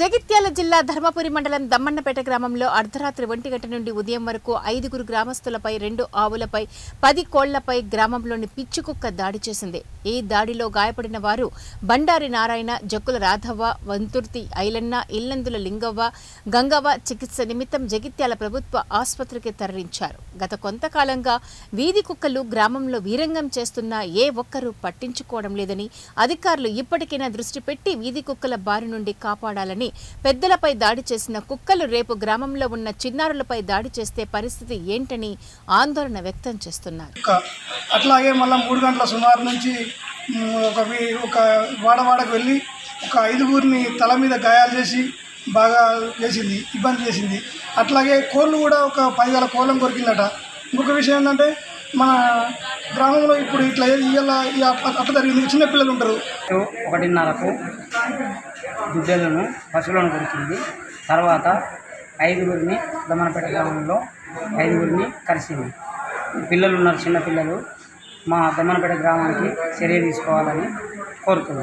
జగిత్యాల జిల్లా ధర్మపురి మండలం దమ్మన్నపేట గ్రామంలో అర్ధరాత్రి 1 గంట నుండి ఉదయం వరకు 5 గ్రామస్తులపై 2 ఆవులపై 10 కోళ్లపై గ్రామంలోని పిచ్చికుక్క దాడి చేసింది. ఈ దాడిలో గాయపడిన వారు బండారి నారాయణ, జక్కుల రాధవ్వ, వంతుర్తి ఐలన్న, ఇల్లందుల లింగవ్వ, గంగవ్వ చికిత్స నిమిత్తం జగిత్యాల ప్రభుత్వ ఆసుపత్రికి తరలించారు. గత కొంతకాలంగా వీధి కుక్కలు గ్రామంలో వీరంగం చేస్తున్నా ఏ ఒక్కరూ పట్టించుకోవడం లేదని, అధికారులు ఇప్పటికైనా దృష్టి పెట్టి వీధి కుక్కల బారి నుండి కాపాడాలని, పెద్దలపై దాడి చేసిన కుక్కలు రేపు గ్రామంలో ఉన్న చిన్నారులపై దాడి చేస్తే పరిస్థితి ఏంటని ఆందోళన వ్యక్తం చేస్తున్నారు. అట్లాగే మళ్ళీ 3 గంటల సుమారు నుంచి ఒక వాడవాడకు వెళ్ళి ఒక 5గురిని తల మీద గాయాలు చేసి బాగా చేసింది, ఇబ్బంది చేసింది. అట్లాగే కోళ్ళు కూడా ఒక 10 గల కోళ్ళను కొరికిందట. ఇంకొక విషయం ఏంటంటే మన గ్రామంలో ఇప్పుడు ఇట్లా అట్లా జరిగింది. చిన్నపిల్లలు ఉంటారు. 1:30కు దుడ్డలను పశువులను కొరికింది. తర్వాత 5గురిని దమ్మన్నపేట గ్రామంలో 5గురిని కరిసింది. పిల్లలు ఉన్నారు, చిన్నపిల్లలు. మా దమ్మన్నపేట గ్రామానికి చర్య తీసుకోవాలని కోరుతున్నాను.